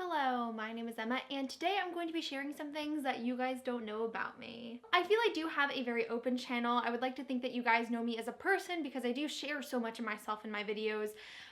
Hello, my name is Emma, and today I'm going to be sharing some things that you guys don't know about me. I feel I do have a very open channel. I would like to think that you guys know me as a person because I do share so much of myself in my videos,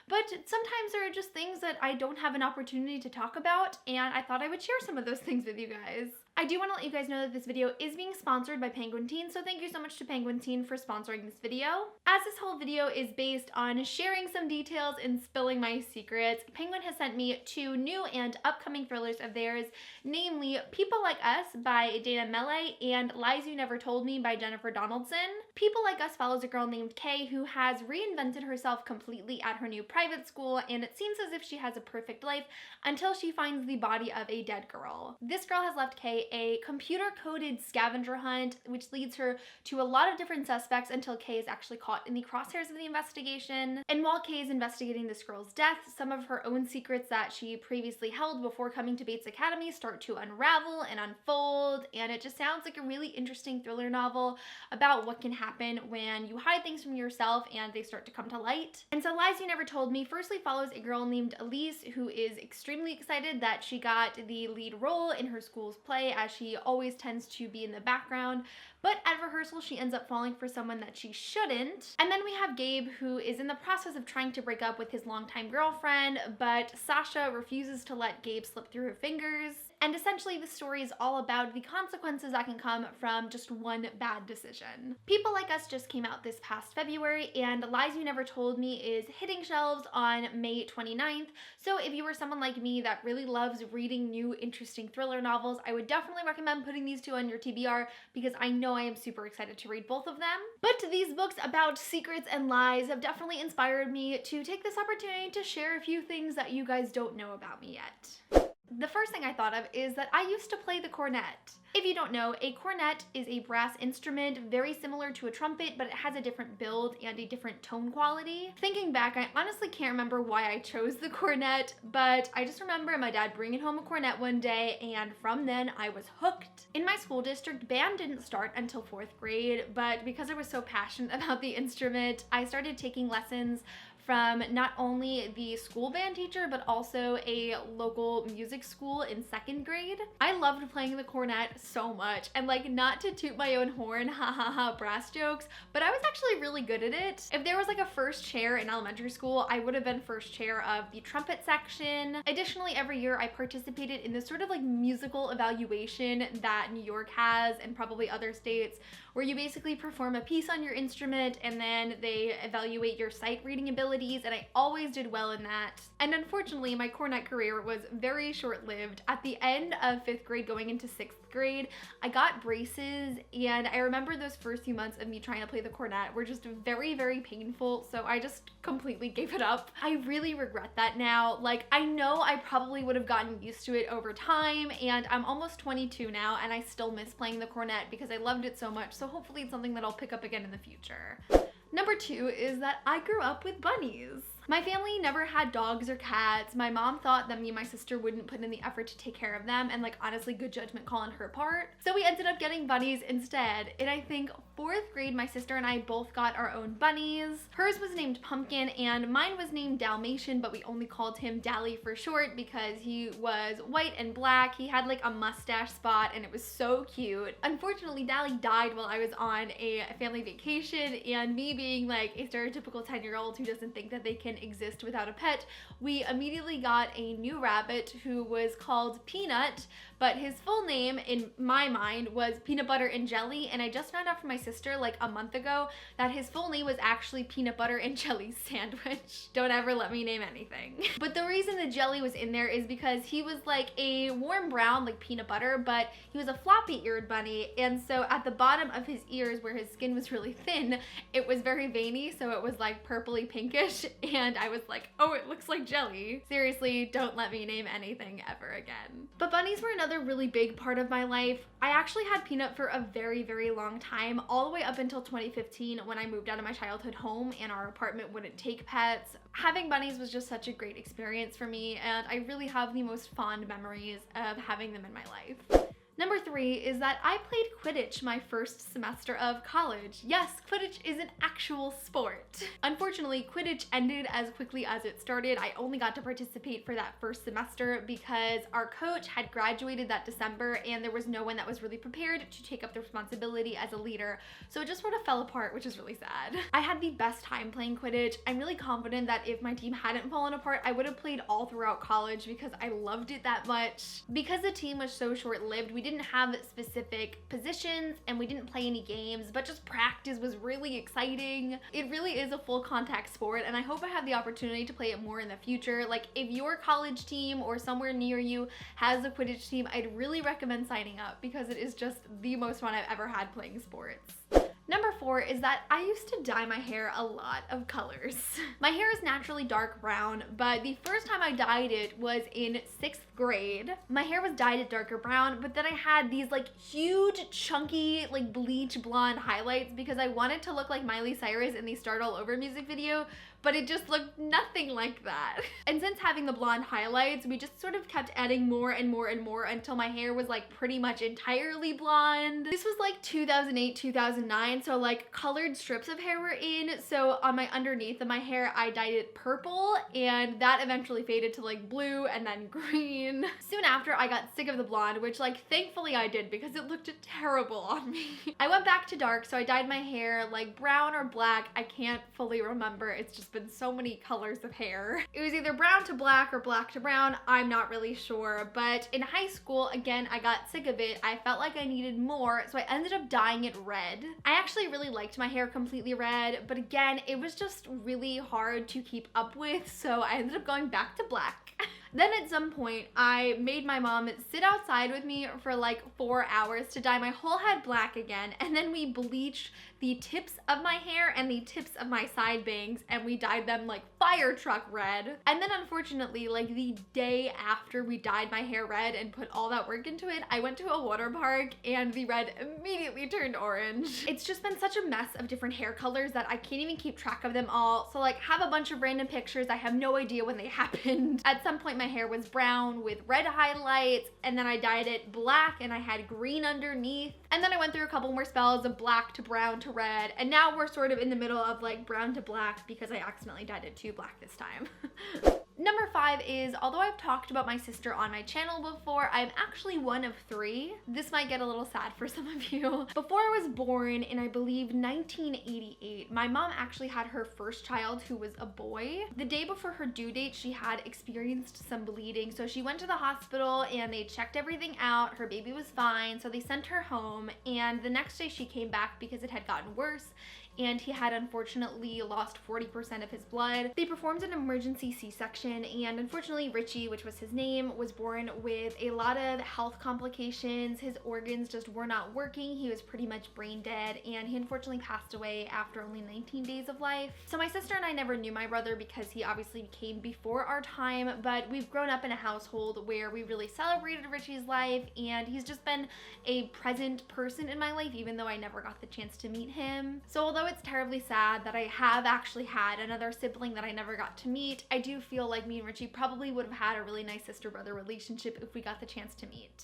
but sometimes there are just things that I don't have an opportunity to talk about, and I thought I would share some of those things with you guys. I do want to let you guys know that this video is being sponsored by Penguin Teen, so thank you so much to Penguin Teen for sponsoring this video. As this whole video is based on sharing some details and spilling my secrets, Penguin has sent me two new and upcoming thrillers of theirs, namely People Like Us by Dana Mele and Lies You Never Told Me by Jennifer Donaldson. People Like Us follows a girl named Kay who has reinvented herself completely at her new private school, and it seems as if she has a perfect life until she finds the body of a dead girl. This girl has left Kay a computer-coded scavenger hunt, which leads her to a lot of different suspects until Kay is actually caught in the crosshairs of the investigation. And while Kay is investigating this girl's death, some of her own secrets that she previously held before coming to Bates Academy start to unravel and unfold, and it just sounds like a really interesting thriller novel about what can happen when you hide things from yourself and they start to come to light. And so Lies You Never Told Me firstly follows a girl named Elise who is extremely excited that she got the lead role in her school's play, as she always tends to be in the background, but at rehearsal she ends up falling for someone that she shouldn't. And then we have Gabe, who is in the process of trying to break up with his longtime girlfriend, but Sasha refuses to let Gabe slip through her fingers. And essentially the story is all about the consequences that can come from just one bad decision. People Like Us just came out this past February, and Lies You Never Told Me is hitting shelves on May 29th. So if you are someone like me that really loves reading new interesting thriller novels, I would definitely recommend putting these two on your TBR because I know I am super excited to read both of them. But these books about secrets and lies have definitely inspired me to take this opportunity to share a few things that you guys don't know about me yet. The first thing I thought of is that I used to play the cornet. If you don't know, a cornet is a brass instrument very similar to a trumpet, but it has a different build and a different tone quality. Thinking back, I honestly can't remember why I chose the cornet, but I just remember my dad bringing home a cornet one day, and from then I was hooked. In my school district, band didn't start until 4th grade, but because I was so passionate about the instrument, I started taking lessons from not only the school band teacher, but also a local music school in 2nd grade. I loved playing the cornet so much, and like, not to toot my own horn, brass jokes, but I was actually really good at it. If there was like a first chair in elementary school, I would have been first chair of the trumpet section. Additionally, every year I participated in this sort of like musical evaluation that New York has, and probably other states, where you basically perform a piece on your instrument and then they evaluate your sight reading abilities, and I always did well in that. And unfortunately, my cornet career was very short-lived. At the end of 5th grade going into 6th grade, I got braces, and I remember those first few months of me trying to play the cornet were just very, very painful, so I just completely gave it up. I really regret that now. Like, I know I probably would have gotten used to it over time, and I'm almost 22 now, and I still miss playing the cornet because I loved it so much, so hopefully it's something that I'll pick up again in the future. Number 2 is that I grew up with bunnies. My family never had dogs or cats. My mom thought that me and my sister wouldn't put in the effort to take care of them, and like, honestly, good judgment call on her part. So we ended up getting bunnies instead. In I think 4th grade, my sister and I both got our own bunnies. Hers was named Pumpkin and mine was named Dalmatian, but we only called him Dally for short because he was white and black. He had like a mustache spot and it was so cute. Unfortunately, Dally died while I was on a family vacation, and me being like a stereotypical 10-year-old who doesn't think that they can exist without a pet, we immediately got a new rabbit who was called Peanut, but his full name in my mind was Peanut Butter and Jelly, and I just found out from my sister like a month ago that his full name was actually Peanut Butter and Jelly Sandwich. Don't ever let me name anything. But the reason the jelly was in there is because he was like a warm brown like peanut butter, but he was a floppy-eared bunny, and so at the bottom of his ears where his skin was really thin, it was very veiny, so it was like purpley pinkish, and I was like, oh, it looks like jelly. Seriously, don't let me name anything ever again. But bunnies were another really big part of my life. I actually had Peanut for a very, very long time, all the way up until 2015 when I moved out of my childhood home and our apartment wouldn't take pets. Having bunnies was just such a great experience for me, and I really have the most fond memories of having them in my life. Number 3 is that I played Quidditch my first semester of college. Yes, Quidditch is an actual sport. Unfortunately, Quidditch ended as quickly as it started. I only got to participate for that first semester because our coach had graduated that December and there was no one that was really prepared to take up the responsibility as a leader. So it just sort of fell apart, which is really sad. I had the best time playing Quidditch. I'm really confident that if my team hadn't fallen apart, I would have played all throughout college because I loved it that much. Because the team was so short-lived, we didn't have specific positions and we didn't play any games, but just practice was really exciting. It really is a full contact sport and I hope I have the opportunity to play it more in the future. Like if your college team or somewhere near you has a Quidditch team, I'd really recommend signing up because it is just the most fun I've ever had playing sports. Number 4 is that I used to dye my hair a lot of colors. My hair is naturally dark brown, but the first time I dyed it was in 6th grade. My hair was dyed a darker brown, but then I had these like huge chunky like bleach blonde highlights because I wanted to look like Miley Cyrus in the Start All Over music video, but it just looked nothing like that. And since having the blonde highlights, we just sort of kept adding more and more and more until my hair was like pretty much entirely blonde. This was like 2008, 2009, so like colored strips of hair were in. So on my underneath of my hair, I dyed it purple and that eventually faded to like blue and then green. Soon after, I got sick of the blonde, which like thankfully I did because it looked terrible on me. I went back to dark, so I dyed my hair like brown or black. I can't fully remember. It's just been so many colors of hair. It was either brown to black or black to brown. I'm not really sure, but in high school, again, I got sick of it. I felt like I needed more, so I ended up dyeing it red. I actually really liked my hair completely red, but again, it was just really hard to keep up with, so I ended up going back to black. Then at some point, I made my mom sit outside with me for like 4 hours to dye my whole head black again, and then we bleached the tips of my hair and the tips of my side bangs, and we dyed them like fire truck red. And then unfortunately, like the day after we dyed my hair red and put all that work into it, I went to a water park and the red immediately turned orange. It's just been such a mess of different hair colors that I can't even keep track of them all. So like have a bunch of random pictures. I have no idea when they happened. At some point my hair was brown with red highlights, and then I dyed it black and I had green underneath. And then I went through a couple more spells of black to brown to red, and now we're sort of in the middle of like brown to black because I accidentally dyed it too black this time. Number 5 is, although I've talked about my sister on my channel before, I'm actually one of 3. This might get a little sad for some of you. Before I was born in, I believe, 1988, my mom actually had her first child who was a boy. The day before her due date, she had experienced some bleeding, so she went to the hospital and they checked everything out. Her baby was fine, so they sent her home, and the next day she came back because it had gotten worse and he had unfortunately lost 40% of his blood. They performed an emergency C-section, and unfortunately Richie, which was his name, was born with a lot of health complications. His organs just were not working. He was pretty much brain dead, and he unfortunately passed away after only 19 days of life. So my sister and I never knew my brother because he obviously came before our time, but we've grown up in a household where we really celebrated Richie's life, and he's just been a present person in my life even though I never got the chance to meet him. So although it's terribly sad that I have actually had another sibling that I never got to meet, I do feel like me and Richie probably would have had a really nice sister-brother relationship if we got the chance to meet.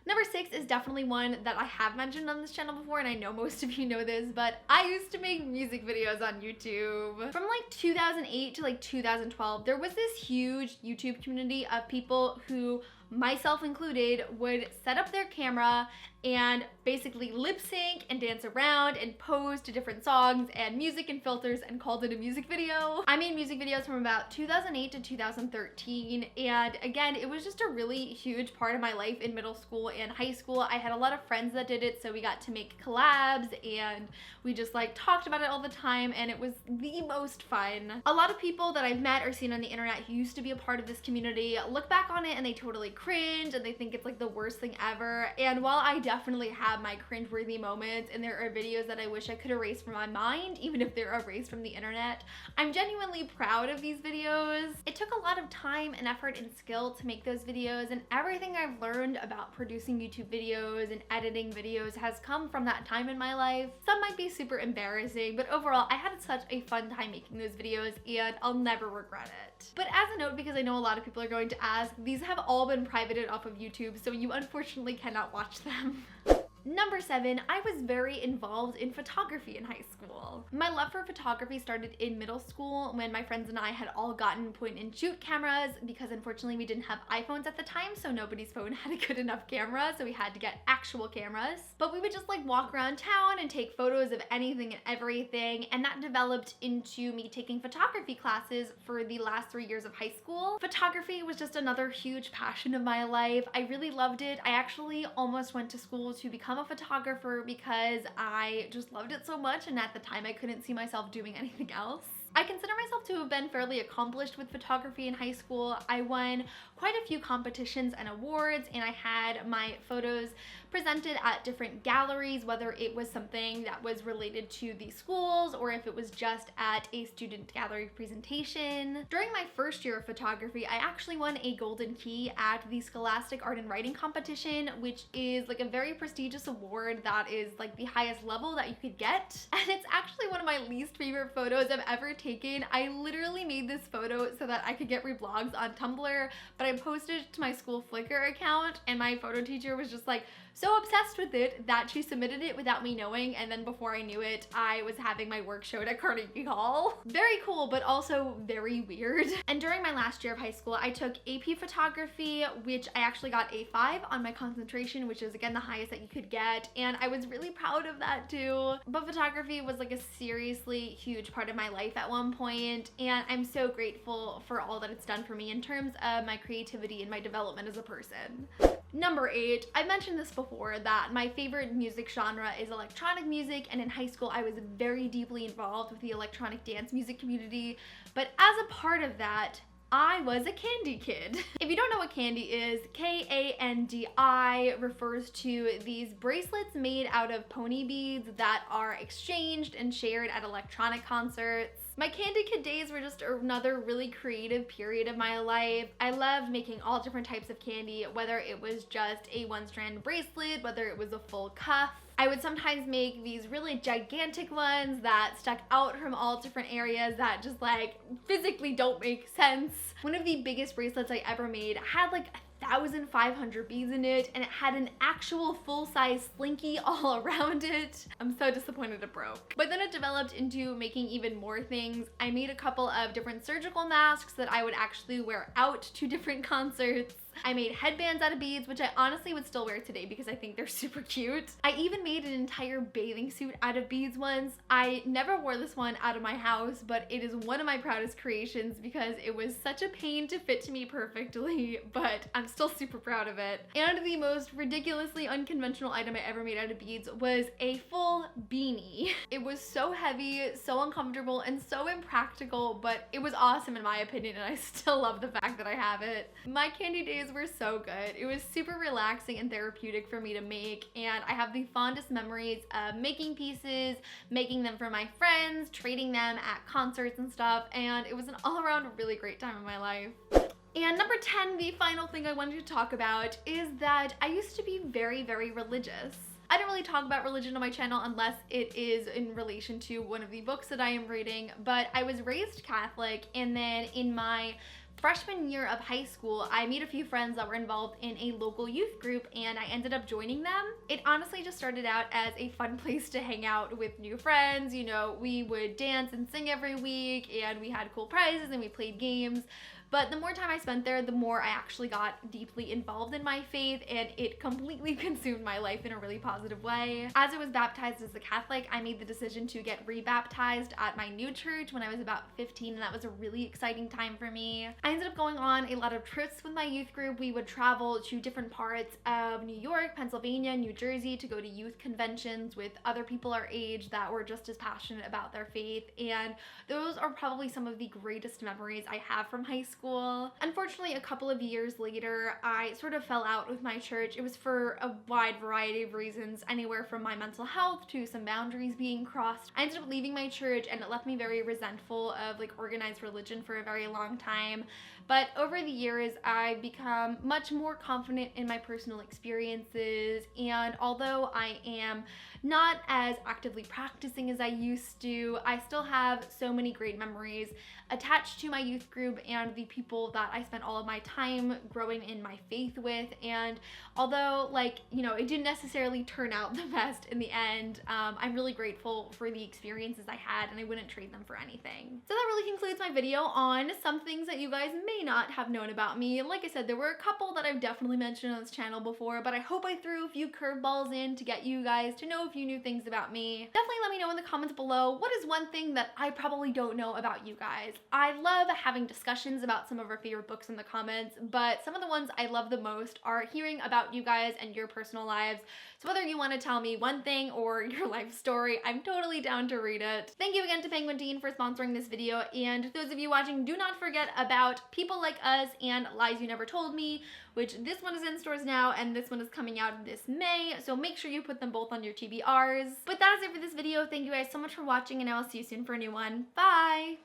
Number 6 is definitely one that I have mentioned on this channel before, and I know most of you know this, but I used to make music videos on YouTube. From like 2008 to like 2012, there was this huge YouTube community of people who, myself included, would set up their camera and basically lip sync and dance around and pose to different songs and music and filters and called it a music video. I made music videos from about 2008 to 2013, and again, it was just a really huge part of my life in middle school and high school. I had a lot of friends that did it, so we got to make collabs and we just like talked about it all the time, and it was the most fun. A lot of people that I've met or seen on the internet who used to be a part of this community look back on it and they totally cringe and they think it's like the worst thing ever. And while I definitely have my cringeworthy moments and there are videos that I wish I could erase from my mind, even if they're erased from the internet, I'm genuinely proud of these videos. It took a lot of time and effort and skill to make those videos, and everything I've learned about producing YouTube videos and editing videos has come from that time in my life. Some might be super embarrassing, but overall I had such a fun time making those videos and I'll never regret it. But as a note, because I know a lot of people are going to ask, these have all been been privated off of YouTube, so you unfortunately cannot watch them. Number 7, I was very involved in photography in high school. My love for photography started in middle school when my friends and I had all gotten point and shoot cameras because unfortunately we didn't have iPhones at the time, so nobody's phone had a good enough camera, so we had to get actual cameras. But we would just like walk around town and take photos of anything and everything, and that developed into me taking photography classes for the last 3 years of high school. Photography was just another huge passion of my life. I really loved it. I actually almost went to school to become a photographer because I just loved it so much, and at the time I couldn't see myself doing anything else. I consider myself to have been fairly accomplished with photography in high school. I won quite a few competitions and awards, and I had my photos presented at different galleries, whether it was something that was related to the schools or if it was just at a student gallery presentation. During my first year of photography, I actually won a golden key at the Scholastic Art and Writing Competition, which is like a very prestigious award that is like the highest level that you could get. And it's actually one of my least favorite photos I've ever taken. I literally made this photo so that I could get reblogs on Tumblr, but I posted it to my school Flickr account, and my photo teacher was just like so obsessed with it that she submitted it without me knowing, and then before I knew it, I was having my work showed at Carnegie Hall. Very cool, but also very weird. And during my last year of high school, I took AP photography, which I actually got a 5 on my concentration, which is again the highest that you could get, and I was really proud of that too. But photography was like a seriously huge part of my life at one point, and I'm so grateful for all that it's done for me in terms of my creativity and my development as a person. Number 8, I mentioned this before that my favorite music genre is electronic music, and in high school I was very deeply involved with the electronic dance music community, but as a part of that, I was a candy kid. If you don't know what candy is, K-A-N-D-I refers to these bracelets made out of pony beads that are exchanged and shared at electronic concerts. My candy kid days were just another really creative period of my life. I loved making all different types of candy, whether it was just a one-strand bracelet, whether it was a full cuff. I would sometimes make these really gigantic ones that stuck out from all different areas that just like physically don't make sense. One of the biggest bracelets I ever made had like 1,500 beads in it, and it had an actual full-size slinky all around it. I'm so disappointed it broke. But then it developed into making even more things. I made a couple of different surgical masks that I would actually wear out to different concerts. I made headbands out of beads, which I honestly would still wear today because I think they're super cute. I even made an entire bathing suit out of beads once. I never wore this one out of my house, but it is one of my proudest creations because it was such a pain to fit to me perfectly, but I'm still super proud of it. And the most ridiculously unconventional item I ever made out of beads was a full beanie. It was so heavy, so uncomfortable, and so impractical, but it was awesome in my opinion, and I still love the fact that I have it. My candy days were so good. It was super relaxing and therapeutic for me to make, and I have the fondest memories of making pieces, making them for my friends, trading them at concerts and stuff, and it was an all-around really great time in my life. And number 10, the final thing I wanted to talk about is that I used to be very, very religious. I don't really talk about religion on my channel unless it is in relation to one of the books that I am reading, but I was raised Catholic, and then in my freshman year of high school, I made a few friends that were involved in a local youth group, and I ended up joining them. It honestly just started out as a fun place to hang out with new friends. You know, we would dance and sing every week, and we had cool prizes, and we played games. But the more time I spent there, the more I actually got deeply involved in my faith, and it completely consumed my life in a really positive way. As I was baptized as a Catholic, I made the decision to get rebaptized at my new church when I was about 15, and that was a really exciting time for me. I ended up going on a lot of trips with my youth group. We would travel to different parts of New York, Pennsylvania, New Jersey to go to youth conventions with other people our age that were just as passionate about their faith, and those are probably some of the greatest memories I have from high school. Unfortunately, a couple of years later, I sort of fell out with my church. It was for a wide variety of reasons, anywhere from my mental health to some boundaries being crossed. I ended up leaving my church, and it left me very resentful of like organized religion for a very long time. But over the years, I've become much more confident in my personal experiences, and although I am not as actively practicing as I used to, I still have so many great memories attached to my youth group and the the people that I spent all of my time growing in my faith with. And although, like, you know, it didn't necessarily turn out the best in the end, I'm really grateful for the experiences I had, and I wouldn't trade them for anything. So that really concludes my video on some things that you guys may not have known about me. Like I said, there were a couple that I've definitely mentioned on this channel before, but I hope I threw a few curveballs in to get you guys to know a few new things about me. Definitely let me know in the comments below, what is one thing that I probably don't know about you guys? I love having discussions about some of our favorite books in the comments, but some of the ones I love the most are hearing about you guys and your personal lives. So whether you want to tell me one thing or your life story, I'm totally down to read it. Thank you again to Penguin Teen for sponsoring this video, and those of you watching, do not forget about People Like Us and Lies You Never Told Me, which this one is in stores now and this one is coming out this May, so make sure you put them both on your TBRs. But that is it for this video. Thank you guys so much for watching, and I will see you soon for a new one. Bye!